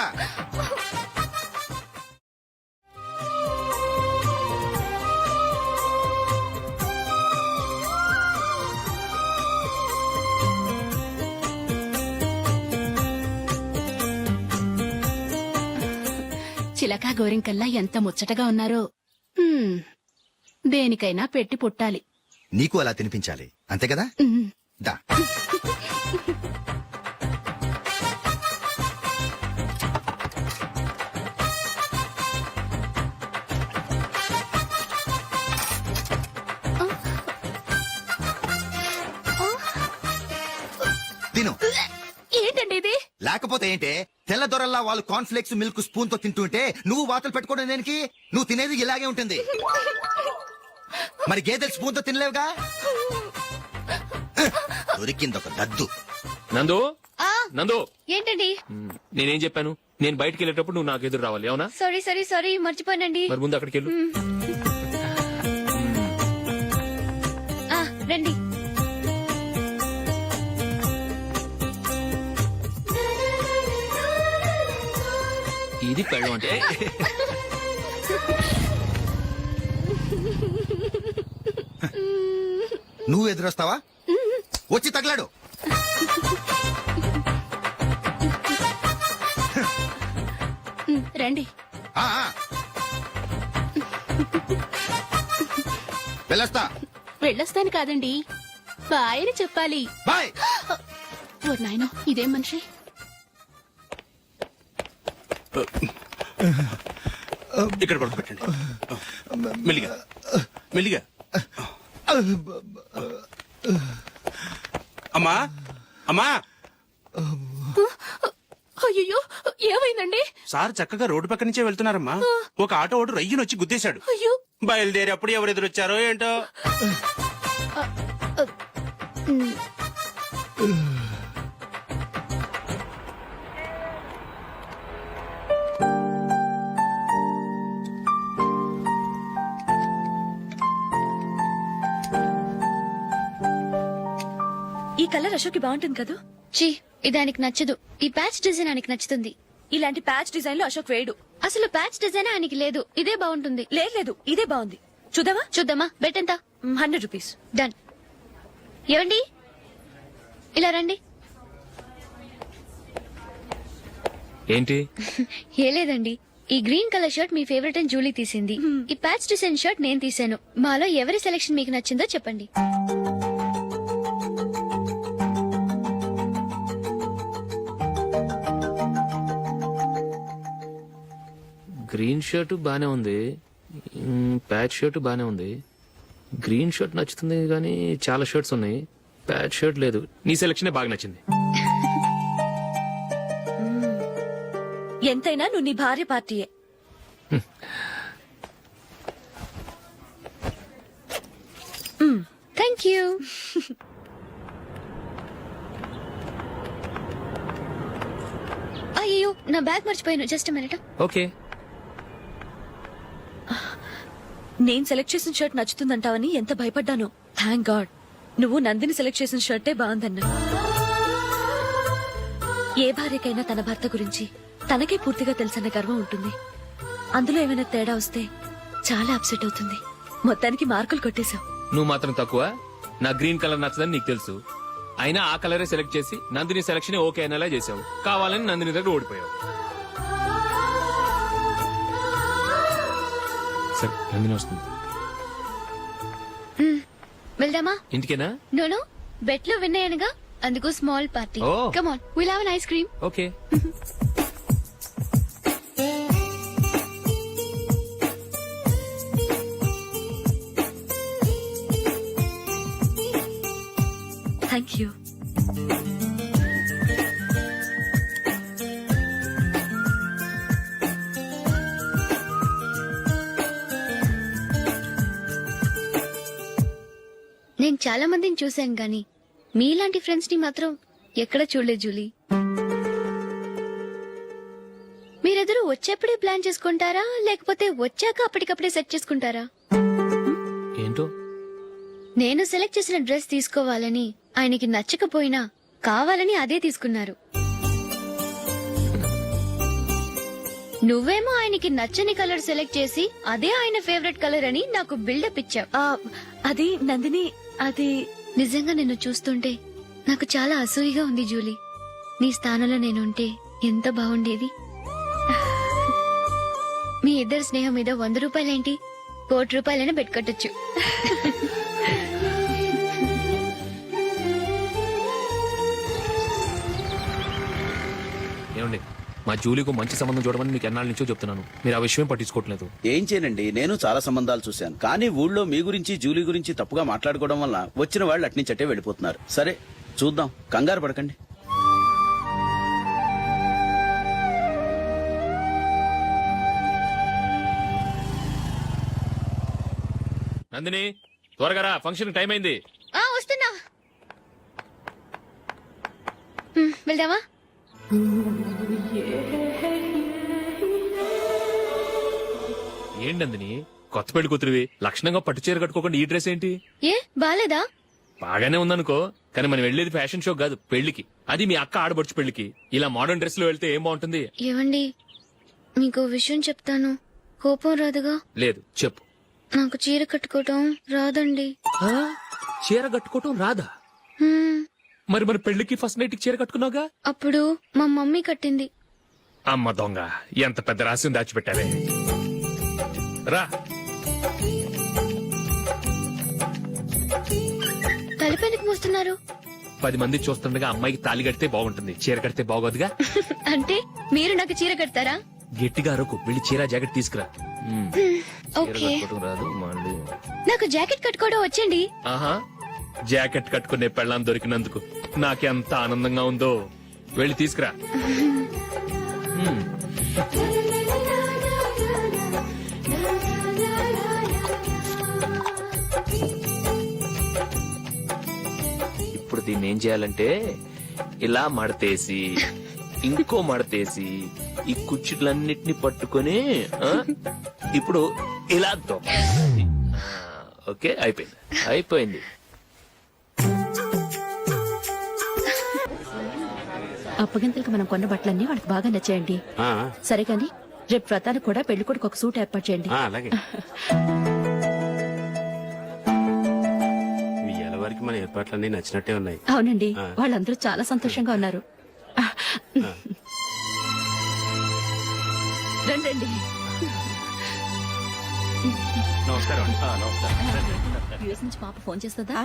S13: చిలకా గోరింకల్లా ఎంత ముచ్చటగా ఉన్నారో. దేనికైనా పెట్టి పుట్టాలి.
S10: నీకు అలా తినిపించాలి, అంతే కదా? దా. తిను.
S13: ఏంటండి ఇది?
S10: లేకపోతే ఏంటే, తెల్ల దొరల్లా వాళ్ళు కాన్ఫ్లెక్స్ మిల్క్ స్పూన్ తో తింటుంటే నువ్వు వాతలు పెట్టుకోవడం దేనికి? నువ్వు తినేది ఇలాగే ఉంటుంది. మరి గేదెలు స్పూన్ తో తినలేవుగా. దొరికింది ఒక దద్దు.
S4: నందు నందు
S12: ఏంటండి?
S4: నేనేం చెప్పాను? నేను బయటికి వెళ్ళేటప్పుడు నువ్వు నాకు ఎదురు రావాలి, అవునా?
S12: సారీ మర్చిపోయానండి.
S4: మరి ముందు అక్కడికి వెళ్ళు.
S12: రండి.
S4: ఇది పెళ్ళం అంటే.
S10: నువ్వు ఎదురొస్తావా? వచ్చి తగలాడు.
S13: రండి.
S10: ఆ, ఆ. వెళ్ళొస్తా.
S13: వెళ్ళొస్తాను కాదండి, బాయ్ అని చెప్పాలి.
S10: బాయ్.
S13: ఓ నాయనో, ఇదేం మనిషి?
S5: ఇక్కడ పడుకోబెట్టండి. మెల్లిగా మెల్లిగా. అమ్మా అమ్మా.
S13: అయ్యో, ఏమైందండి?
S5: సార్ చక్కగా రోడ్డు పక్క నుంచే వెళ్తున్నారమ్మా. ఒక ఆటో ఓడు రయ్యనొచ్చి గుద్దేశాడు.
S13: అయ్యో.
S5: బయలుదేరి అప్పుడు ఎవరు ఎదురొచ్చారో ఏంటో.
S8: ఈ కలర్ అశోక్ కి బాగుంటుంది కదా.
S12: చీ, ఇది ఆయనకి నచ్చదు. ఈ ప్యాచ్ డిజైన్ ఆయనకి నచ్చుతుంది.
S8: ఇలాంటి ప్యాచ్ డిజైన్ లో అశోక్ వేయడు.
S12: అసలు ప్యాచ్ డిజైన్ ఆయనకి లేదు. ఇదే బాగుంటుంది.
S8: లేదు ఇదే బాగుంది. చూద్దామా?
S12: బెట్ ఎంత?
S8: 100 రూపీస్.
S12: డన్. ఏవండి, ఇలా రండి.
S4: ఏంటి?
S12: ఏ లేదండి, ఈ గ్రీన్ కలర్ షర్ట్ మీ ఫేవరెట్ అని జూలీ తీసింది. ఈ ప్యాచ్ డిజైన్ షర్ట్ నేను తీసాను. మాలో ఎవరి సెలెక్షన్ మీకు నచ్చిందో చెప్పండి.
S4: గ్రీన్ షర్ట్ బానే ఉంది, ప్యాచ్ షర్ట్ బానే ఉంది. గ్రీన్ షర్ట్ నచ్చుతుంది కానీ చాలా షర్ట్స్ ఉన్నాయి, ప్యాచ్ షర్ట్ లేదు. నీ సెలెక్షనే బాగా నచ్చింది.
S8: ఎంతైనా నువ్వు నీ భార్య పార్టీయే.
S12: Thank you. అయ్యో, నా బ్యాగ్ మర్చిపోయాను. Just minute.
S4: ఓకే.
S8: నేను సెలెక్ట్ చేసిన షర్ట్ నచ్చుతుందంటావని ఎంత భయపడ్డాను. థ్యాంక్ గాడ్ నువ్వు నందిని సెలెక్ట్ చేసిన షర్టే బాగుందన్నా. ఏ భార్యకైనా తన భర్త గురించి తనకే పూర్తిగా తెలుసన్న గర్వం ఉంటుంది. అందులో ఏమైనా తేడా వస్తే చాలా అప్సెట్ అవుతుంది. మొత్తానికి మార్కులు కొట్టేశావు.
S4: నువ్వు మాత్రం తక్కువ. నా గ్రీన్ కలర్ నచ్చదని నీకు తెలుసు, అయినా ఆ కలరే సెలెక్ట్ చేసి నందిని సెలెక్షన్ ఓకే అనేలా చేసావు. కావాలని నందిని దగ్గర ఓడిపోయావు. సరే, నందిని వస్తుంది.
S12: వెళ్దామా?
S4: ఇంటికేనా?
S12: నోను, బెట్ లో విన్నాయనగా, అందుకు small party.
S4: Oh.
S12: Come on, will have an ice cream.
S4: Okay.
S8: Thank you.
S12: నేను చాలా మందిని చూశాను గాని మీలాంటి ఫ్రెండ్స్ ని మాత్రం ఎక్కడ చూడలేదు జూలీ. మీరెదరూ వచ్చేప్పుడే ప్లాన్ చేసుకుంటారా, లేకపోతే వచ్చాక అప్పటికప్పుడే సెట్ చేసుకుంటారా?
S4: ఏంటో?
S12: నేను సెలెక్ట్ చేసిన డ్రెస్ తీసుకోవాలని ఆయనకి నచ్చకపోయినా కావాలని అదే తీసుకున్నారు. నువ్వేమో ఆయనకి నచ్చని కలర్ సెలెక్ట్ చేసి అదే ఆయన ఫేవరెట్ కలర్ అని నాకు బిల్డప్ ఇచ్చావు.
S8: అది నందిని, అది
S12: నిజంగా నిన్ను చూస్తుంటే నాకు చాలా అసూయగా ఉంది జూలీ. నీ స్థానంలో నేనుంటే ఎంత బాగుండేది. మీ ఇద్దరు స్నేహం మీద 100 రూపాయలేంటి, 1 కోటి రూపాయలైనా పెట్టుకట్టొచ్చు.
S4: ఏమండి, మా జూలీకు మంచి సంబంధం చూడమని మీకు ఎన్నాళ్ళ నుంచో చెప్తున్నాను, మీరు ఆ విషయం పట్టించుకోవట్లేదు.
S14: ఏం చేయనండి, నేను చాలా సంబంధాలు చూశాను. కానీ ఊళ్ళో మీ గురించి జూలీ గురించి తప్పుగా మాట్లాడుకోవడం వల్ల వచ్చిన వాళ్ళు అట్నుంచటే వెళ్ళిపోతున్నారు. సరే చూద్దాం, కంగారు పడకండి.
S4: నందిని త్వరగా రా, ఫంక్షన్ టైం అయింది.
S12: వస్తున్నా. వెళ్దామా?
S4: ఏంటి నందిని, కొత్త పెళ్లి కూతురివి లక్షణంగా పట్టు చీర కట్టుకోకుండా ఈ డ్రెస్ ఏంటి?
S12: ఏ బాలేదా?
S4: బాగానే ఉందనుకో, కానీ మనం వెళ్ళేది ఫ్యాషన్ షో కాదు, పెళ్లికి. అది మీ అక్క ఆడబడుచు పెళ్లికి. ఇలా మోడర్న్ డ్రెస్ లో వెళ్తే ఏం బాగుంటుంది?
S12: ఏవండి, మీకు విషయం చెప్తాను, కోపం రాదుగా?
S4: లేదు, చెప్పు.
S12: నాకు చీర కట్టుకోవటం రాదండి.
S4: చీర కట్టుకోవటం రాదా?
S12: హ్మ్,
S4: మరి మన పెళ్లికి ఫస్ట్ నైట్ చీర కట్టుకున్నావుగా?
S12: అప్పుడు మా మమ్మీ కట్టింది.
S4: అమ్మ దొంగ, ఎంత పెద్ద రహస్యం దాచిపెట్టావే. రా.
S12: తలపెందుకు మోస్తున్నారు?
S4: 10 మంది చూస్తుండగా అమ్మాయికి తాళి కడితే బాగుంటుంది, చీర కడితే బాగోదుగా.
S12: అంటే మీరు నాకు చీర కడతారా?
S4: గట్టిగా అరకు, వెళ్ళి చీర జాకెట్ తీసుకురా. చీర
S12: ఓకే.
S4: కట్టుకోవటం రాదు మళ్ళీ.
S12: నాకు జాకెట్ కట్టుకోవడం వచ్చండి.
S4: ఆహా, జాకెట్ కట్టుకునే పెళ్ళాం దొరికినందుకు నాకెంత ఆనందంగా ఉందో. వెళ్ళి తీసుకురా. ఇప్పుడు దీన్ని ఏం చేయాలంటే ఇలా మడతేసి ఇంకో మడతేసి ఈ కుచ్చిట్లన్నిటిని పట్టుకొని ఇప్పుడు ఇలా దొక్కాలి. ఓకే, అయిపోయింది అయిపోయింది.
S13: అప్పగింతలకు మనం కొన్న బట్టలన్నీ వాళ్ళకి బాగా నచ్చాయండి. సరే కానీ రేపు వ్రతానికి కూడా పెళ్లి కొడుకు ఒక సూట్ ఏర్పాటు చేయండి.
S5: అలాగే. వరకు మన ఏర్పాట్లన్నీ నచ్చినట్టే ఉన్నాయి.
S13: అవునండి, వాళ్ళందరూ చాలా సంతోషంగా ఉన్నారు. రండి.
S5: నమస్కారం.
S13: యూఎస్ నుంచి పాప ఫోన్ చేస్తుందా?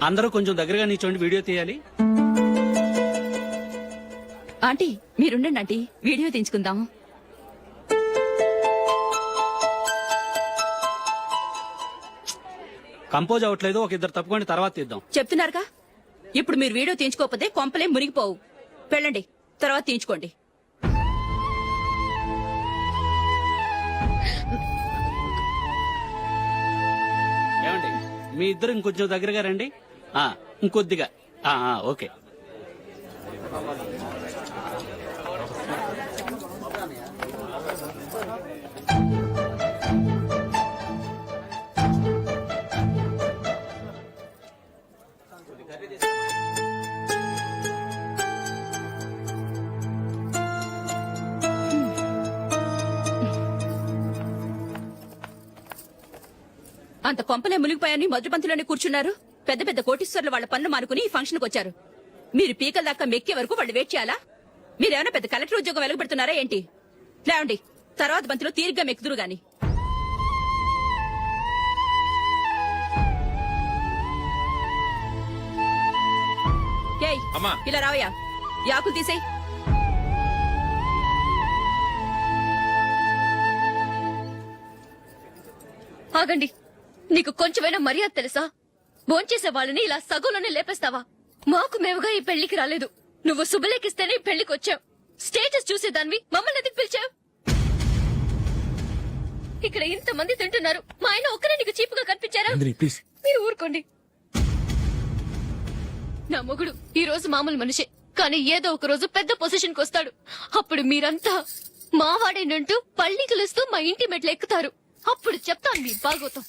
S14: అందరూ కొంచెం దగ్గరగా నిల్చోండి, వీడియో తీయాలి.
S13: ఆంటీ మీరుండండి ఆంటీ, వీడియో తీయించుకుందాం.
S14: కంపోజ్ అవ్వట్లేదు, ఒక ఇద్దరు తప్పుకోండి, తర్వాత తీద్దాం.
S13: చెప్తున్నారుగా, ఇప్పుడు మీరు వీడియో తీయించుకోకపోతే కొంపలే మునిగిపోవు. వెళ్ళండి, తర్వాత తీయించుకోండి.
S14: ఏమండి, మీ ఇద్దరు ఇంకొంచెం దగ్గరగా రండి. ఇంకొద్దిగా. ఓకే.
S13: అంత కొంపలే మునిగిపోయాని మొదటి పంతిలోనే కూర్చున్నారు. పెద్ద పెద్ద కోటీశ్వర్లు వాళ్ళ పనులు మానుకుని ఈ ఫంక్షన్ కు వచ్చారు. మీరు పీకల దాకా మెక్కే వరకు వాళ్ళు వెయిట్ చేయాలా? మీరేమైనా పెద్ద కలెక్టర్ ఉద్యోగం వెలగబెడుతున్నారా ఏంటి? లేవండి, తర్వాత బంతిలో తీరిగ్గా మెక్కుదురు గాని. ఏయ్, ఇలా రావయ్యా, యాకులు తీసేయ్.
S12: ఆగండి, నీకు కొంచెమైనా మర్యాద తెలుసా? భోంచేసే వాళ్ళని ఇలా సగంలోనే లేపేస్తావా? మాకు మేముగా ఈ పెళ్లికి రాలేదు, నువ్వు శుభలేఖిస్తేనే ఈ పెళ్లికి వచ్చావు. స్టేటస్ చూసేదాన్ని మమ్మల్ని ఎందుకు పిలిచావు? ఇక్కడ ఇంతమంది తింటున్నారు, మా ఆయన ఒక్కరే నీకు చీపుగా కనిపించారా? మీరు ఊరుకోండి. నా మొగుడు ఈ రోజు మామూలు మనిషే, కానీ ఏదో ఒక రోజు పెద్ద పొజిషన్ కు వస్తాడు. అప్పుడు మీరంతా మావాడేనంటూ పళ్ళి కలుస్తూ మా ఇంటి మెట్లు ఎక్కుతారు. అప్పుడు చెప్తాను మీ బాగోతాం.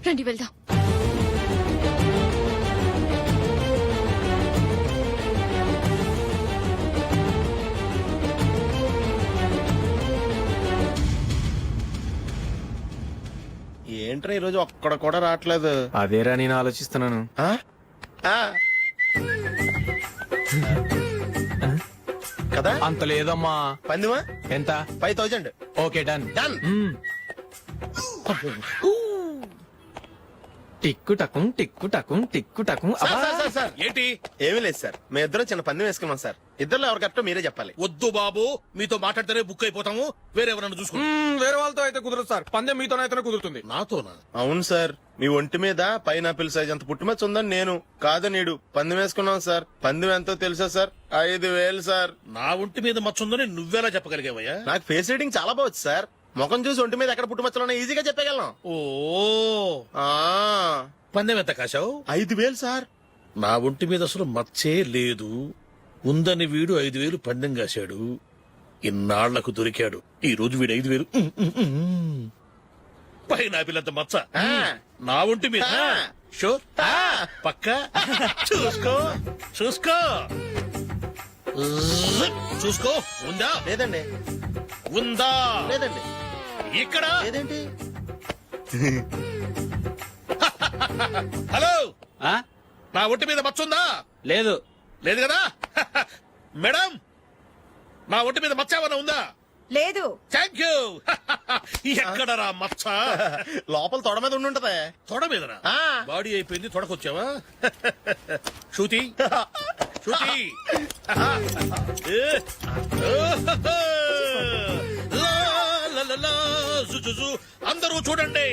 S12: రండి వెళ్దాం.
S3: ఏంట్రా ఈరోజు ఒక్కడ కూడా రావట్లేదు?
S5: అదేరా నేను ఆలోచిస్తున్నాను.
S3: కదా
S5: అంత లేదమ్మా.
S3: పందిమా
S5: ఎంత?
S3: 5000.
S5: Okay, done.
S3: డన్.
S5: టిక్కు టకుం టిక్కు టకుం టిక్కు టకుం
S3: సార్
S5: ఏంటి
S3: ఏమీ లేదు సార్ మీ ఇద్దరు చిన్న పందెం వేసుకున్నాం సార్ ఇద్దరు ఎవరు కరెక్టో మీరే చెప్పాలి.
S5: వద్దు బాబు మీతో మాట్లాడితేనే బుక్ అయిపోతాము వేరెవరన్నా చూసుకుంటాం వేరే వాళ్ళతో అయితే కుదరదు సార్ పందెం మీతోనైతేనే కుదురుతుంది నాతోనా
S3: అవును సార్ మీ ఒంటి మీద పైనాపిల్ సైజ్ అంత పుట్టుమచ్చ ఉందని నేను కాదు నీడు పందెం వేసుకున్నాం సార్. పందెం ఎంతో తెలుసా సార్? 5,000 సార్.
S5: నా ఒంటి మీద మచ్చుందని నువ్వెలా చెప్పగలిగావయ్యా
S3: నాకు ఫేస్ రీడింగ్ చాలా బాగుంది సార్. ముఖం చూసి ఒంటి మీద ఎక్కడ పుట్టుమచ్చలో ఈజీగా చెప్పగలను.
S5: ఓ
S3: ఆ
S5: పందెం ఎంత కాశావు?
S3: 5,000 సార్.
S5: నా ఒంటి మీద అసలు మచ్చే లేదు ఉందని వీడు 5,000 పందెం కాశాడు. ఇన్నాళ్లకు దొరికాడు. ఈ రోజు వీడు 5,000 పైన పిల్లంత మచ్చ నా ఒంటి మీద షూర్ పక్క చూసుకో చూసుకో చూసుకో ఉందా
S3: లేదండి.
S5: ఉందా
S3: లేదండి.
S5: ఇక్కడ
S3: లేదేంటి?
S5: హలో నా ఒంటి మీద మచ్చ ఉందా?
S14: లేదు.
S5: లేదు కదా మేడం నా ఒంటి మీద మచ్చ ఏమన్నా ఉందా?
S8: లేదు.
S5: Thank you. ఎక్కడరా మచ్చ?
S3: లోపల తొడ మీద ఉండుంటదే.
S5: తొడ మీదనా?
S3: ఆ.
S5: బాడీ అయిపోయింది తొడకొచ్చావా? శృతి శృతి అందరూ చూడండి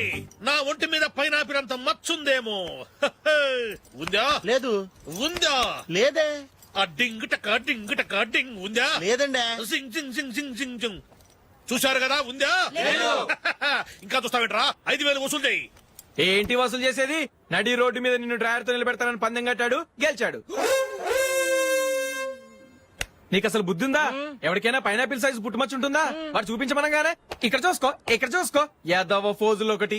S5: నా ఒంటి మీద పైనాపిల్ అంత మచ్చుందేమో. ఉందా?
S3: లేదు.
S5: ఉందా?
S3: లేదే.
S5: ఆ డింగ్ టక డింగ్ టక డింగ్ ఉందా?
S3: లేదండి.
S5: సింగ్ సింగ్ సింగ్ సింగ్ సింగ్ సింగ్ చూశారు కదా ఉందా? ఇంకా చూస్తావేంట్రా? 5,000 వసూలు చేయి.
S6: ఏంటి వసూలు చేసేది? నడి రోడ్డు మీద నిన్ను డ్రైవర్ తో నిలబెడతానని పందెం కట్టాడు, గెలిచాడు. నీకు అసలు బుద్ధి ఉందా? ఎవరికైనా పైనాపిల్ సైజ్ పుట్టుమచ్చు ఉంటుందా? వాడు చూపించమనగానే ఇక్కడ చూసుకో ఇక్కడ చూసుకో యాదవ ఫోజులు ఒకటి.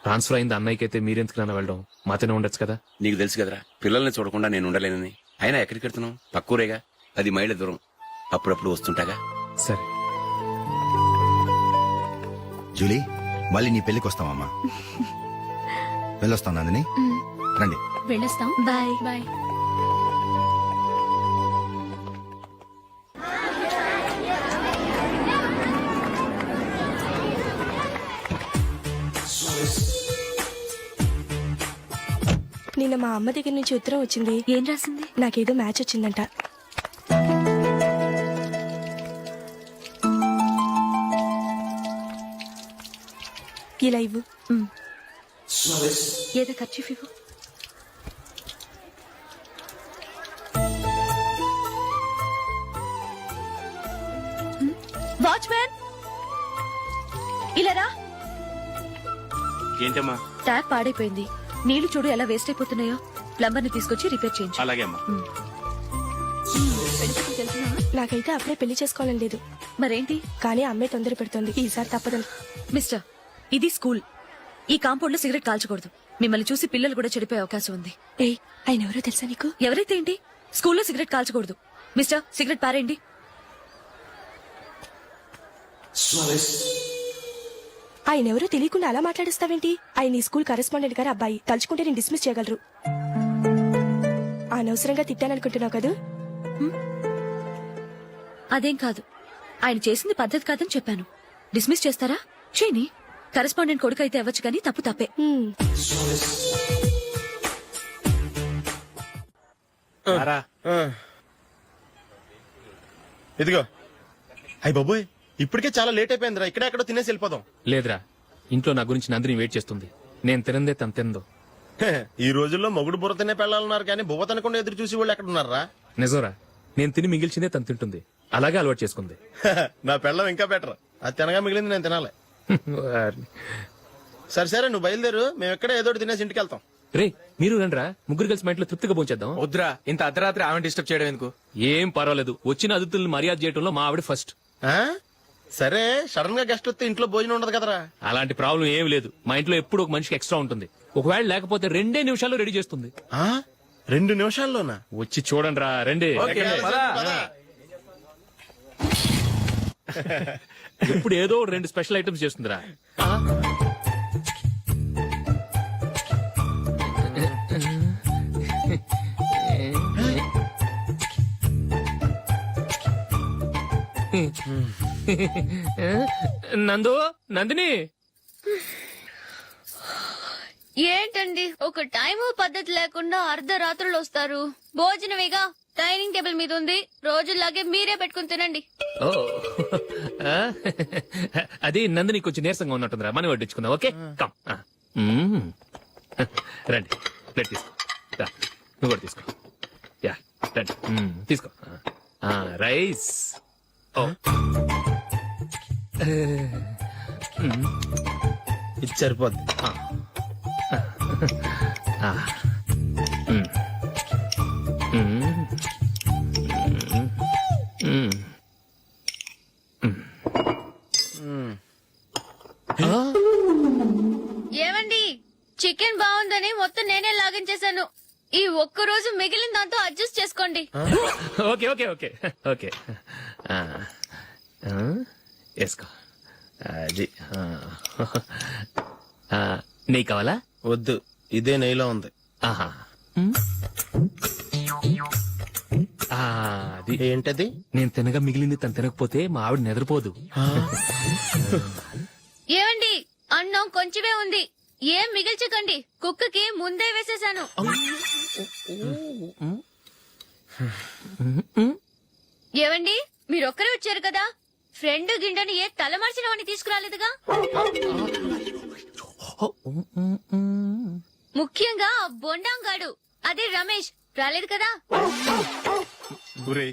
S4: ట్రాన్స్ఫర్ అయింది అన్నయ్యకి అయితే మీరెందుకు నాన్న వెళ్ళడం? మాతోనే ఉండొచ్చు కదా.
S11: నీకు తెలుసు కదరా పిల్లల్ని చూడకుండా నేను ఉండలేనని. అయినా ఎక్కడికి వెళ్తున్నావు? పక్కూరేగా, 10 మైళ్ళ దూరం. అప్పుడప్పుడు వస్తుంటాగా.
S4: సరే
S10: జూలీ, మళ్ళీ నీ పెళ్లికి వస్తామమ్మా. వెళ్ళొస్తాం నందిని. రండి.
S13: వెళ్ళొస్తాం.
S8: బాయ్.
S13: బాయ్.
S7: నిన్న మా అమ్మ దగ్గర నుంచి ఉత్తరం వచ్చింది.
S8: ఏం రాసింది?
S7: నాకేదో మ్యాచ్ వచ్చిందంట. ఇలా ఇవ్వు.
S8: ఏదో ఖర్చు ఇవ్వు. వాచ్మ్యాన్ ఇలా రా.
S14: ఏంటమ్మా?
S8: ట్యాప్ పాడైపోయింది. నీళ్లు చూడు ఎలా వేస్ట్ అయిపోతున్నాయో. ప్లంబర్ ని తీసుకొచ్చి రిపేర్ చేయించు.
S14: అలాగే అమ్మా.
S7: నాకైతే అప్పుడే పెళ్లి చేసుకోవాలని లేదు.
S8: మరేంటి?
S7: కానీ అమ్మే తొందర పెడుతోంది. ఈసారి తప్పదని.
S8: మిస్టర్, ఇది స్కూల్. ఈ కాంపౌండ్ లో సిగరెట్ కాల్చకూడదు. మిమ్మల్ని చూసి పిల్లలు కూడా చెడిపోయే అవకాశం ఉంది.
S7: ఏయ్, ఆయన ఎవరో తెలుసా నీకు?
S8: ఎవరైతే ఏంటి? స్కూల్లో సిగరెట్ కాల్చకూడదు. మిస్టర్, సిగరెట్ పారేయండి.
S7: ఆయన ఎవరో తెలియకుండా అలా మాట్లాడిస్తావేంటి? ఆయన ఈ స్కూల్ కరెస్పాండెంట్ గారు అబ్బాయి. తలుచుకుంటే నేను డిస్మిస్ చేయగలరు. అనవసరంగా తిట్టాననుకుంటున్నావు కదా?
S8: అదేం కాదు. ఆయన చేసింది పద్ధతి కాదని చెప్పాను. డిస్మిస్ చేస్తారా? చేయని. కరెస్పాండెంట్ కొడుకు అయితే అవ్వచ్చు కానీ తప్పు తప్పే.
S3: ఇదిగో. అయ్య బాబోయ్, ఇప్పటికే చాలా లేట్ అయిపోయిందిరా. ఇక్కడ ఎక్కడో తినేసి వెళ్ళిపోదాం.
S4: లేదురా, ఇంట్లో నా గురించి నందిని వెయిట్ చేస్తుంది. నేను తినందే తను తిందో.
S3: ఈ రోజుల్లో మొగుడు బుర్ర తినే పెళ్ళాలన్నారు కానీ బువ్వ తినకుండా ఎదురు చూసి వాళ్ళు ఎక్కడ ఉన్నారా?
S4: నిజంరా, నేను తిని మిగిల్చిందే తను తింటుంది. అలాగే అలవాటు చేసుకుంది.
S3: నా పెళ్ళం ఇంకా బెటర్. అది తినగా మిగిలింది నేను తినాలి. సరే సరే, నువ్వు బయలుదేరు. మేము ఎక్కడ ఏదో ఒకటి తినేసి ఇంటికి వెళ్తాం.
S4: రే, మీరు రండిరా, ముగ్గురు కలిసి మా ఇంట్లో తృప్తిగా పోంచేద్దాం.
S6: వద్దురా, ఇంత అర్ధరాత్రి ఆమె డిస్టర్బ్ చేయడం ఎందుకు?
S4: ఏం పర్వాలేదు, వచ్చిన అతిథులను మర్యాద చేయడంలో మా ఆవిడ ఫస్ట్.
S3: ఆ? సరే, సడన్ గా గెస్ట్ వస్తే ఇంట్లో భోజనం ఉండదు కదరా.
S4: అలాంటి ప్రాబ్లం ఏం లేదు. మా ఇంట్లో ఎప్పుడు ఒక మనిషికి ఎక్స్ట్రా ఉంటుంది. ఒకవేళ లేకపోతే 2 నిమిషాల్లో రెడీ చేస్తుంది.
S3: 2 నిమిషాల్లోనా?
S4: వచ్చి చూడండి రా, రండి. ఎప్పుడు ఏదో 2 స్పెషల్ ఐటమ్స్ చేస్తుందిరా. నందు నందిని
S12: ఏంటండి ఒక టైము పద్ధతి లేకుండా అర్ధరాత్రులు వస్తారు. భోజనమేగా డైనింగ్ టేబుల్ మీద ఉంది. రోజుల్లాగే మీరే పెట్టుకుని తినండి.
S4: ఓ ఆ? అది నందిని కొంచెం నీరసంగా ఉన్నట్టుందిరా, మనం వడ్డించుకుందాం. Okay come. రండి ప్లేట్ తీసుకో. రా, నువ్వు కూడా తీసుకో. యా రండి. తీసుకో. రైస్. ఓ
S3: ఇది సరిపోద్ది.
S12: ఏమండి చికెన్ బాగుందని మొత్తం నేనే లాగించేశాను. ఈ ఒక్క రోజు మిగిలిన దాంతో అడ్జస్ట్ చేసుకోండి.
S4: ఓకే ఓకే ఓకే ఓకే వేసుకో. అది నెయ్యి కావాలా?
S3: వద్దు, ఇదే నెయ్యిలో ఉంది.
S4: ఆహా. అది
S3: ఏంటది?
S4: నేను తినగా మిగిలింది తను తినకపోతే మా ఆవిడ నిద్రపోదు.
S12: ఏమండి అన్నం కొంచెమే ఉంది, ఏం మిగిల్చకండి. కుక్కకి ముందే వేసేశాను. ఏవండి మీరొక్కరే వచ్చారు కదా, ఫ్రెండ్ గిండెని ఏ తలమార్చినవని తీసుకురాలేదుగా. ముఖ్యంగా ఆ బొండాంగాడు అదే రమేష్ రాలేదు కదా.
S3: గురే,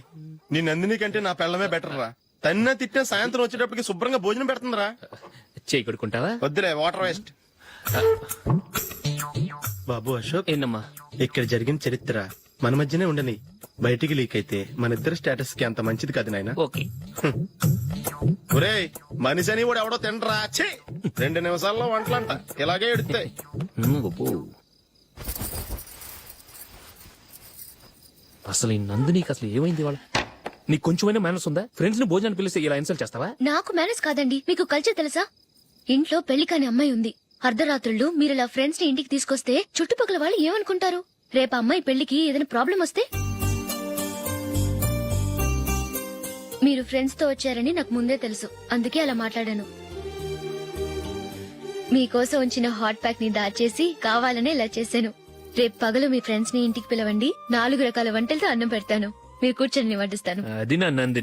S3: నీ నందిని కంటే నా పెళ్ళమే బెటర్ రా. తన్న తిట్టిన సాయంత్రం వచ్చేటప్పటికి శుభ్రంగా భోజనం పెడుతుందిరా.
S4: చేయి కొడుకుంటావా?
S3: వద్దులే, వాటర్ వేస్ట్. బాబు అశోక్,
S4: ఏంటమ్మా?
S3: ఇక్కడ జరిగిన చరిత్ర మన మధ్యనే ఉండని, బయటికి లీక్ అయితే మన ఇద్దరు స్టేటస్ కి అంత మంచిది కాదు నాయన.
S4: ఓకే.
S3: ఒరే, మనిషి అని కూడా ఎవడో తినరా. ఛీ, 2 నిమిషాల్లో వంటలంట ఇలాగే ఎడుతాయి.
S4: అసలు ఈ నందినికి అసలు ఏమైంది? వాళ్ళ నీకు కొంచెమైనా మేనస్ ఉందా? ఫ్రెండ్స్ ని భోజనాన్ని పిలిస్తే ఇలా ఇన్సల్ట్ చేస్తావా?
S12: నాకు మేనేజ్ కాదండి, మీకు కల్చర్ తెలుసా? ఇంట్లో పెళ్లి కాని అమ్మాయి ఉంది. అర్ధరాత్రుళ్ళు మీరు ఇలా ఫ్రెండ్స్ ని ఇంటికి తీసుకొస్తే చుట్టుపక్కల వాళ్ళు ఏమనుకుంటారు? రేపు అమ్మాయి పెళ్లికి ఏదైనా ప్రాబ్లం వస్తే? మీరు ఫ్రెండ్స్ తో వచ్చారని నాకు ముందే తెలుసు, అందుకే అలా మాట్లాడాను. మీకోసం ఉంచిన హాట్ ప్యాక్ ని దాచేసి కావాలనే ఇలా చేశాను. రేపు పగలు మీ ఫ్రెండ్స్ ని ఇంటికి పిలవండి, 4 రకాల వంటలతో అన్నం పెడతాను. మీరు కూర్చొని వడ్డిస్తాను.
S4: అది నా నందిని.